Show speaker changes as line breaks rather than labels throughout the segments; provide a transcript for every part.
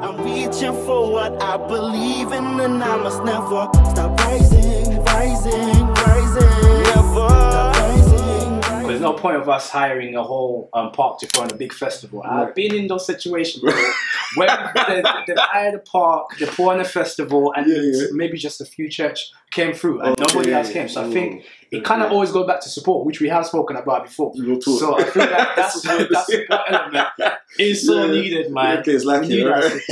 I'm reaching for what I believe in, and I must never stop rising, rising, rising. Never stop rising.
There's no point of us hiring a whole park to throw on a big festival. I've been in those situations where they hired a park, they put on a festival, and maybe just a few church came through and nobody else came. So I think it kind of always goes back to support, which we have spoken about before. So I feel like that support element is so needed, man.
Okay, it's like
we need that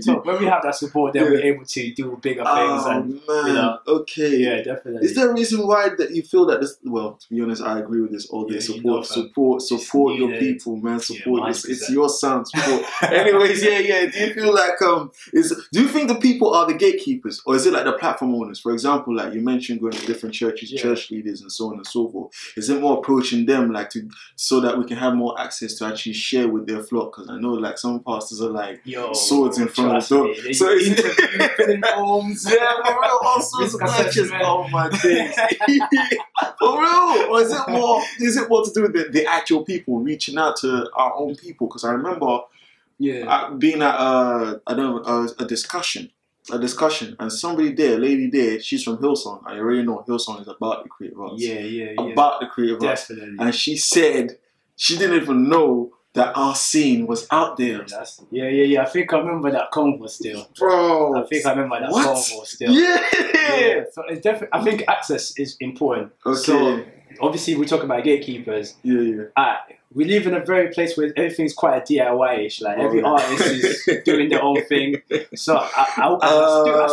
support. When we have that support, then we're able to do bigger things. And
man.
You know,
okay,
yeah, definitely.
Is there a reason why that you feel that this? Well, to be honest, I agree with this all day. Support your people, man. Support. It's your sound. Support. Anyways, yeah. Do you feel like do you think the people are the gatekeepers, or is it like the platform owners? For example, like you mentioned, going to different churches, church leaders, and so on and so forth. Is it more approaching them so that we can have more access to actually share with their flock? Because I know like some pastors are like swords in front of the door. So it's
filling forms.
Yeah, for real, all sorts of matches. Oh my days. For real, or is it more to do with the actual people reaching out to our own people? Because I remember being at a discussion, and somebody there, a lady there, she's from Hillsong. I already know Hillsong is about the creative arts. About the creative arts. And she said she didn't even know that our scene was out there.
I think I remember that convo still.
Bro.
I think I remember that convo still.
Yeah.
So it's definitely, I think access is important.
Okay.
So obviously we talk about gatekeepers. We live in a very place where everything's quite a DIY-ish. Like every artist is doing their own thing. So I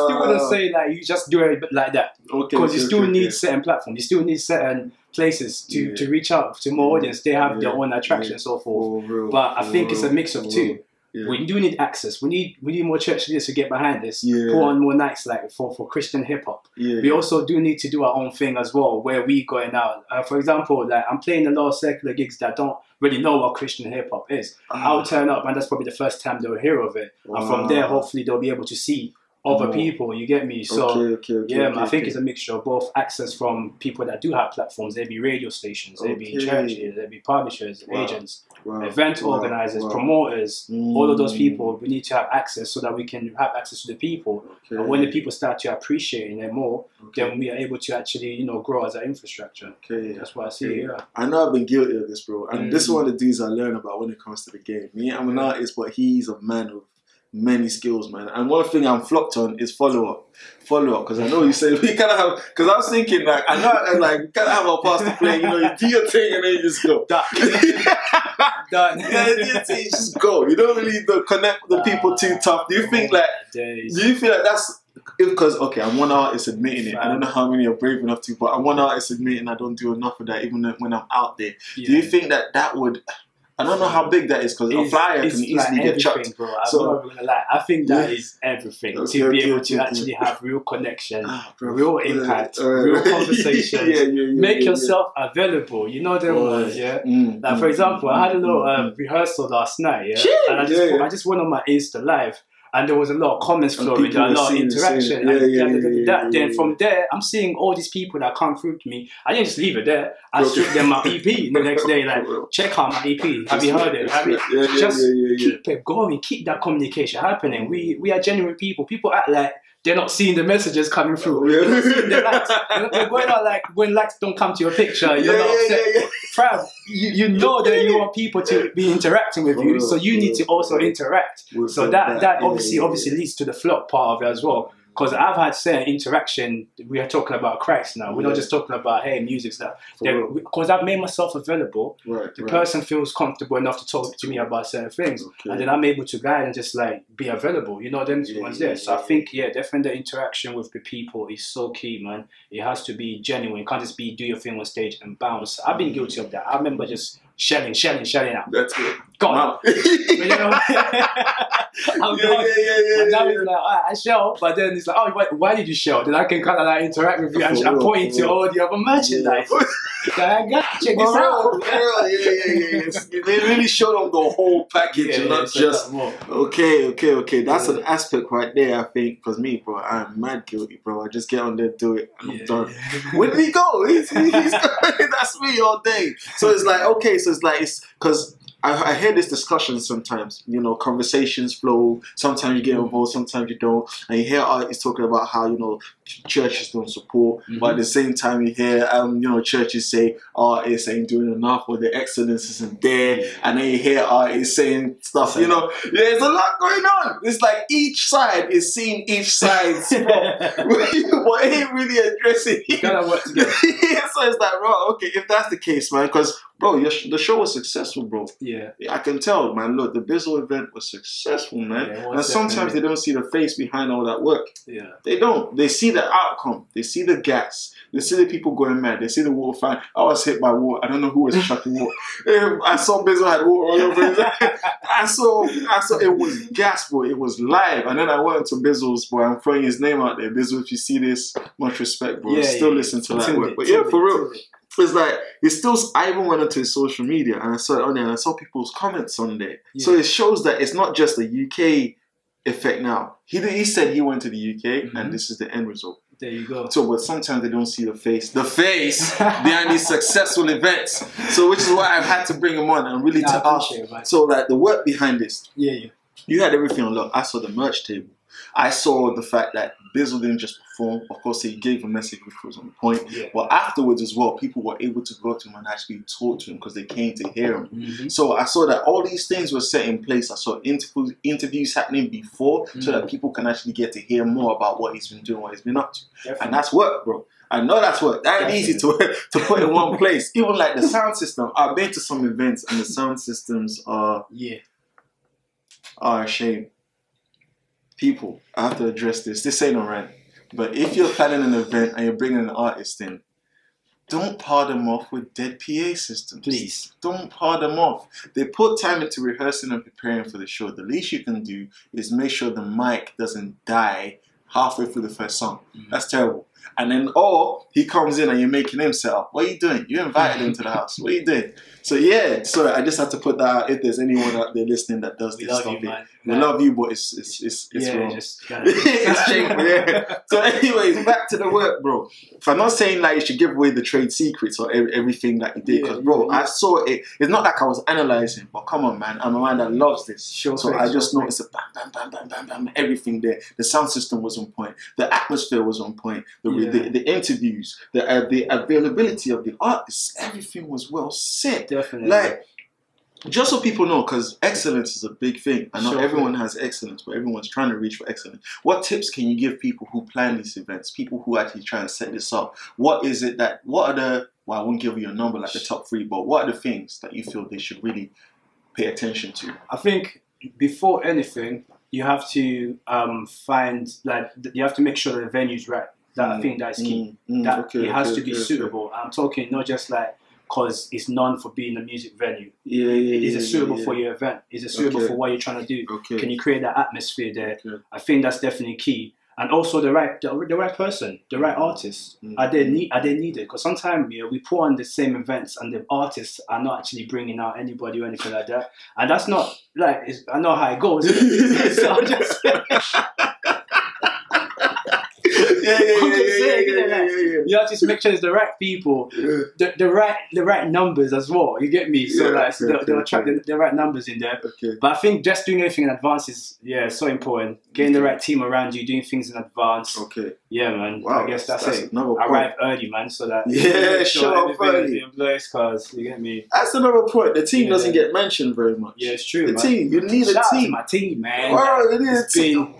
still wouldn't say like you just do it like that. Because you still need certain platforms. You still need certain places to reach out to more audience. They have their own attraction and so forth. But I think it's a mix of two. We do need access. We need more church leaders to get behind this. Put on more nights like for Christian hip hop. We also do need to do our own thing as well, where we going out. For example, like I'm playing a lot of secular gigs that don't really know what Christian hip hop is. I'll turn up and that's probably the first time they'll hear of it. And from there, hopefully they'll be able to see other people, you get me? So I think it's a mixture of both access from people that do have platforms. There be radio stations, there be churches, there be publishers, agents, event organizers, promoters, all of those people. We need to have access so that we can have access to the people. And when the people start to appreciate it more, then we are able to actually, grow as an infrastructure. That's what I see.
I know I've been guilty of this, bro. And this is one of the things I learn about when it comes to the game. Me, I'm an artist, but he's a man of many skills, man. And one thing I'm flocked on is follow up, because I know you say we kind of have. Because I was thinking like I know like we kind of have our pastor playing, you do your thing and then you just go. Done. You just go. You don't really connect with the people too tough. Do you think like? Do you feel like that's? Because I'm one artist admitting it. I don't know how many are brave enough to, but I'm one artist admitting I don't do enough of that, even when I'm out there. Do you think that would? I don't know how big that is, because a flyer can easily get chucked.
Bro. I'm not gonna lie. I think that is everything to be able to actually have real connection, real impact, real conversations. Make yourself available. You know them ones, Like for example, I had a little rehearsal last night, and I just went on my Insta live. And there was a lot of comments flowing, a lot of interaction. Then from there, I'm seeing all these people that come through to me. I didn't just leave it there. I stripped them my EP the next day, like, check out my EP. Have you heard it? Keep it going. Keep that communication happening. We are genuine people. People act like they're not seeing the messages coming through. They're not seeing the likes. They're going out like when likes don't come to your picture, you're not upset. Fam, you know that you want people to be interacting with you, so you need to also interact. So that obviously leads to the flop part of it as well. Because I've had certain interaction, we are talking about Christ now. We're not just talking about, hey, music stuff. Because I've made myself available. The person feels comfortable enough to talk to me about certain things. And then I'm able to guide and just like be available. You know, them ones there. So I think, definitely the interaction with the people is so key, man. It has to be genuine. It can't just be do your thing on stage and bounce. I've been guilty of that. I remember just shelling out.
That's it.
God. You know, I'm gone. And now it's like, I shell, but then it's like, oh, why did you shell? Then I can kind of like interact with you and I'm pointing to all the other merchandise. I got check this out.
They really showed them the whole package, and not just okay. That's an aspect right there, I think. Because me, bro, I'm mad guilty, bro. I just get on there, do it, and I'm done. Where did he go? He's that's me all day. So it's like it's because I hear this discussion sometimes, you know, conversations flow, sometimes you get involved, sometimes you don't, and you hear artists talking about how, you know, churches don't support, but at the same time you hear, you know, churches say artists ain't doing enough or the excellence isn't there, and then you hear artists saying stuff, you know, there's a lot going on. It's like each side is seeing each side's but it ain't really addressing it.
Gotta work together.
Yeah, so it's like, bro, okay, if that's the case, man, because bro, the show was successful, bro.
Yeah.
I can tell, man. Look, the Bizzle event was successful, man.
Yeah,
and sometimes they don't see the face behind all that work.
Yeah.
They don't. They see the outcome. They see the gas. They see the people going mad. They see the water fan. I was hit by water. I don't know who was chucking water. I saw Bizzle had water all over his I saw it was gas, bro. It was live. And then I went to Bizzle's, boy. I'm throwing his name out there. Bizzle, if you see this, much respect, bro. Still listen to that work. But yeah, for real. It's like, it's still, I even went onto his social media and I saw it on there and I saw people's comments on there. Yeah. So it shows that it's not just a UK effect now. He said he went to the UK and this is the end result.
There you go.
So, but sometimes they don't see the face behind these successful events. So, which is why I've had to bring him on and really to ask. So, like, the work behind this.
Yeah.
You had everything on look. I saw the merch table. I saw the fact that Bizzle didn't just perform. Of course, he gave a message which was on point. Yeah. But afterwards as well, people were able to go to him and actually talk to him because they came to hear him. So I saw that all these things were set in place. I saw interviews happening before so that people can actually get to hear more about what he's been doing, what he's been up to. Definitely. And that's work, bro. I know that's work. That ain't easy to put in one place. Even like the sound system. I've been to some events and the sound systems are a shame. People, I have to address this. This ain't alright. But if you're planning an event and you're bringing an artist in, don't par them off with dead PA systems. Please. Don't par them off. They put time into rehearsing and preparing for the show. The least you can do is make sure the mic doesn't die halfway through the first song. That's terrible. And then, or he comes in and you're making him set up. What are you doing? You invited him to the house. What are you doing? So yeah, sorry, I just have to put that out. If there's anyone out there listening that does this stuff, we love you, but it's wrong. Just kinda it's shameful, yeah. So anyways, back to the work, bro. If I'm not saying like you should give away the trade secrets or everything that you did, because bro, I saw it. It's not like I was analyzing, but come on, man, I'm a man that loves this. So I just noticed a bam, bam, bam, bam, bam, bam, everything there. The sound system was on point. The atmosphere was on point. The interviews, the availability of the artists, everything was well set.
Definitely.
Like, just so people know, because excellence is a big thing. I know everyone has excellence, but everyone's trying to reach for excellence. What tips can you give people who plan these events, people who actually try and set this up? What is it that, what are the, well, I won't give you a number like the top 3, but what are the things that you feel they should really pay attention to?
I think before anything, you have to you have to make sure that the venue's right. I think that's key. It has to be suitable. I'm talking not just like because it's known for being a music venue. Is it suitable for your event? Is it suitable for what you're trying to do? Can you create that atmosphere there? I think that's definitely key. And also the right person, the right artist. Are they needed? Because sometimes we put on the same events and the artists are not actually bringing out anybody or anything like that. And that's not like I know how it goes. So I'm just. You have to make sure it's the right people, the right numbers as well. You get me? So they'll attract the right numbers in there. But I think just doing everything in advance is so important. Getting the right team around you, doing things in advance. Yeah, man. Wow, I guess that's it. Arrive early, man, so that
show up early.
Cause you get me.
That's another point. The team doesn't get mentioned very much.
Yeah, it's true.
The team, you need a team.
Shout out to my team, man.
Wow, it is.
It's been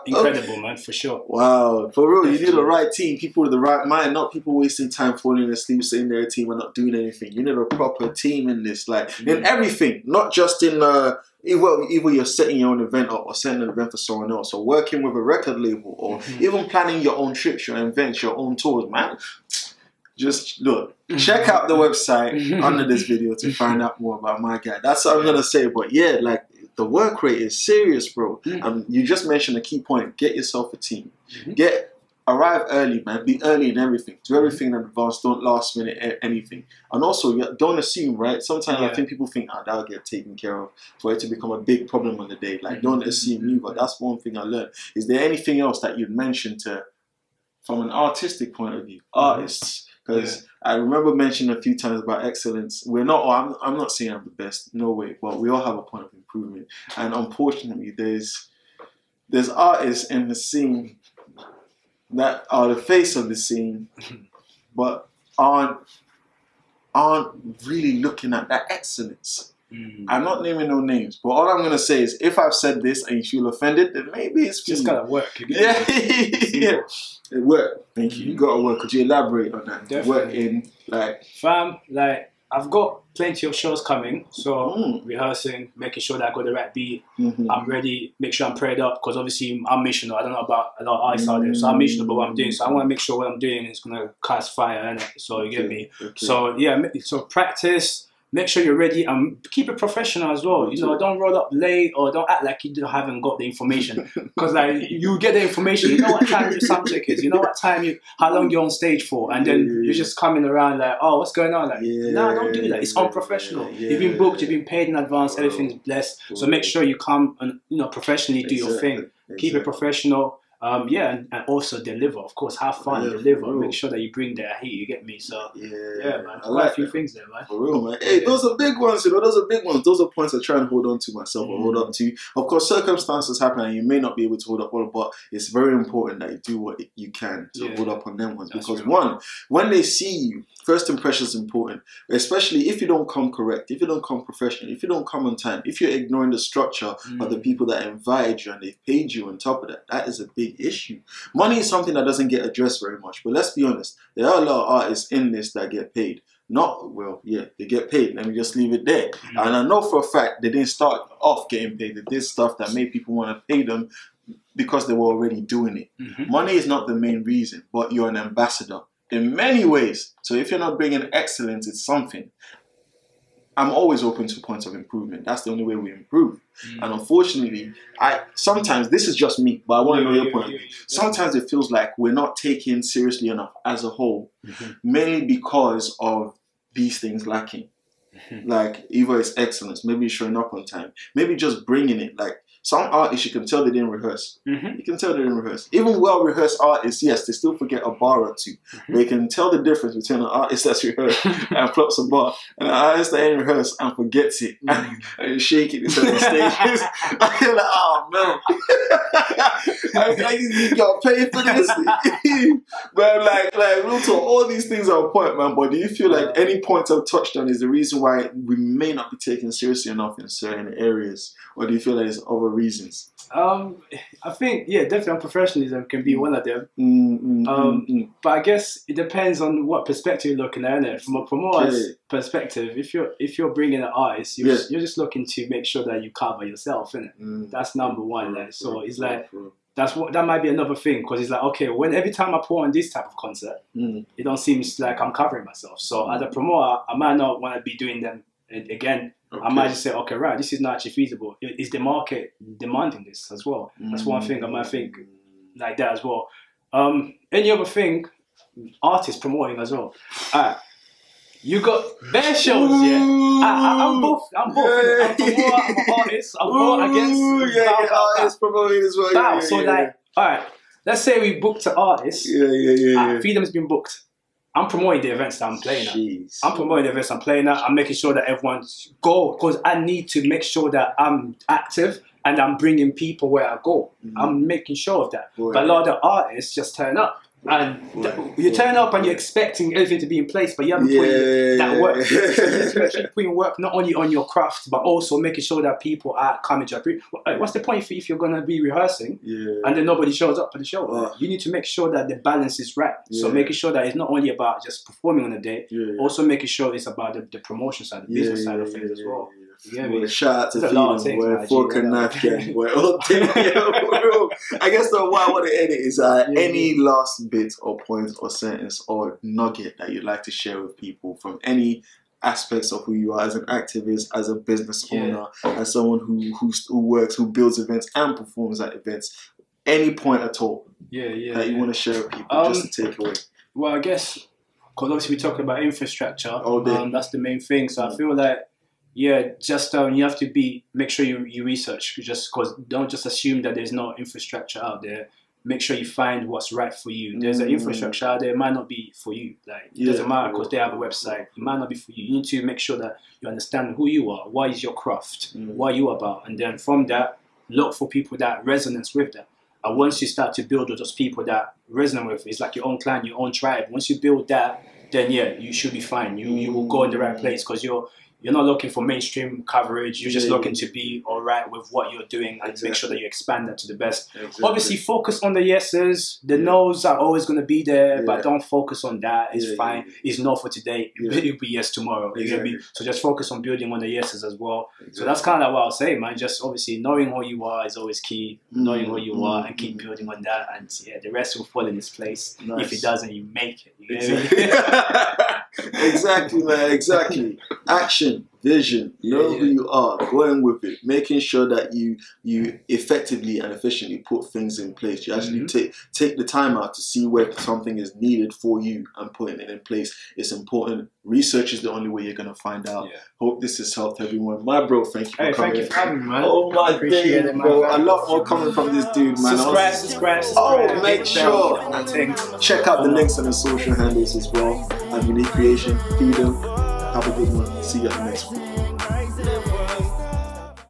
incredible, man, for sure.
Wow, for real, you need the right team, people with the right mind, not people wasting time falling asleep, saying they're a team and not doing anything. You need a proper team in this, like in everything, not just in either you're setting your own event up or setting an event for someone else, or working with a record label, or even planning your own trips, your events, your own tours, man. Just look, check out the website under this video to find out more about my guy. That's what I'm gonna say. But yeah, like the work rate is serious, bro. You just mentioned a key point. Get yourself a team. Arrive early, man. Be early in everything. Do everything in advance. Don't last minute anything. And also, don't assume, right? Sometimes I think people think, that'll get taken care of for it to become a big problem on the day. Like, don't assume either. That's one thing I learned. Is there anything else that you'd mention from an artistic point of view? Artists, Because I remember mentioning a few times about excellence. We're not. I'm not saying I'm the best. No way. But we all have a point of improvement. And unfortunately, there's artists in the scene that are the face of the scene, but aren't really looking at that excellence. I'm not naming no names, but all I'm gonna say is, if I've said this and you feel offended, then maybe it's
just gotta work.
Yeah, it worked. Thank you. You gotta work. Could you elaborate on that?
Definitely.
Work in
fam. Like, I've got plenty of shows coming, so rehearsing, making sure that I got the right beat. I'm ready. Make sure I'm prayed up, because obviously I'm missional. I don't know about a lot of artists out there, so I'm missional about what I'm doing. So I want to make sure what I'm doing is gonna cast fire in it. So you get me. Okay. So yeah, so practice. Make sure you're ready and keep it professional as well. You know, don't roll up late or don't act like you haven't got the information. Because like, you get the information, you know what time your sound check is, you know what time how long you're on stage for, and then you're just coming around like, oh, what's going on? Like, no, don't do that. It's unprofessional. You've been booked, you've been paid in advance, everything's blessed. So make sure you come and, you know, professionally do your thing. Keep it professional. And also deliver. Of course, have fun, deliver. Make sure that you bring that heat. You get me? So man, I like a few things there, man.
For real, man. Hey, those are big ones. You know, those are big ones. Those are points I try and hold on to myself or hold up to. Of course, circumstances happen, and you may not be able to hold up all, but it's very important that you do what you can to hold up on them ones. Because one, when they see you, first impression is important, especially if you don't come correct, if you don't come professional, if you don't come on time, if you're ignoring the structure of the people that invited you and they've paid you on top of that. That is a big issue. Money is something that doesn't get addressed very much, but let's be honest, there are a lot of artists in this that get paid. They get paid. Let me just leave it there. And I know for a fact they didn't start off getting paid. They did stuff that made people want to pay them because they were already doing it. Money is not the main reason, but you're an ambassador in many ways. So if you're not bringing excellence, it's something. I'm always open to points of improvement. That's the only way we improve. And unfortunately, sometimes, this is just me, but I want to know your point of view. Sometimes it feels like we're not taken seriously enough as a whole, mainly because of these things lacking. Like, either it's excellence, maybe showing up on time, maybe just bringing it. Like, some artists, you can tell they didn't rehearse. You can tell they didn't rehearse. Even well-rehearsed artists, yes, they still forget a bar or two. They can tell the difference between an artist that's rehearsed and flops a bar, and an artist that ain't rehearsed and forgets it and shaking it on the stages. I feel like, oh man, you got paid for this. But like real talk, all these things are a point, man. But do you feel like any point I've touched on is the reason why we may not be taken seriously enough in certain areas, or do you feel like there's other reasons?
I think, definitely unprofessionalism can be one of them. But I guess it depends on what perspective you're looking at it. From a promoter's perspective, if you're bringing an artist, you're just looking to make sure that you cover yourself, innit? That's number one. Like, so it's like that might be another thing, because it's like, okay, every time I put on this type of concert, it don't seem like I'm covering myself. So as a promoter, I might not want to be doing them again. I might just say, okay, right, this is not actually feasible. Is the market demanding this as well? That's one thing I might think like that as well. Any other thing, artists promoting as well. You got bare shows, I'm both. I'm a promoter, I'm an artist. I'm both against
artists promoting as well.
So like, all right, let's say we booked an artist. Freedom's been booked. I'm promoting the events that I'm playing at. I'm promoting the events I'm playing at. I'm making sure that everyone's go, because I need to make sure that I'm active and I'm bringing people where I go. I'm making sure of that. But a lot of the artists just turn up. And you turn up and you're expecting everything to be in place, but you haven't put in that work. So you need to make sure you put in work not only on your craft, but also making sure that people are coming to appreciate. What's the point if you're going to be rehearsing and then nobody shows up for the show? You need to make sure that the balance is right. So making sure that it's not only about just performing on the day, also making sure it's about the promotion side, the business side of things as well.
Shout out to Freedom, we're Fork and Knife Gang. I guess what I want to edit is any last bit or point or sentence or nugget that you'd like to share with people from any aspects of who you are as an activist, as a business owner, as someone who works, who builds events and performs at events. Any point at all that you want to share with people, just to take away.
Well, I guess, because obviously we're talking about infrastructure, that's the main thing. So I feel like, just you have to make sure you research, just because don't just assume that there's no infrastructure out there. make sure you find what's right for you. There's an infrastructure out there, it might not be for you. Like, it doesn't matter because they have a website. It might not be for you. You need to make sure that you understand who you are, what is your craft, what are you about, and then from that, look for people that resonates with that. And once you start to build with those people that resonate with, it's like your own clan, your own tribe. Once you build that, then yeah, you should be fine. You will go in the right place because you're not looking for mainstream coverage. You're just looking to be all right with what you're doing and make sure that you expand that to the best. Obviously, focus on the yeses. The no's are always going to be there, but don't focus on that. It's fine. It's no for today. It'll be yes tomorrow. You get me? So just focus on building on the yeses as well. So that's kind of what I'll say, man. Just obviously knowing who you are is always key. Knowing who you are and keep building on that. And yeah, the rest will fall in its place. If it doesn't, you make it. You get me?
Exactly, man. Exactly. Action. Vision, know who you are, going with it, making sure that you effectively and efficiently put things in place. You actually take the time out to see where something is needed for you and putting it in place. It's important. Research is the only way you're going to find out. Hope this has helped everyone. My bro, thank you for coming.
Thank you for having me, man.
Oh my day, bro. A lot more coming from this dude, man.
Subscribe.
Oh, make sure. Check out the links on the social handles as well. Unique Creation, feed them. Have a good one. See you at the next one.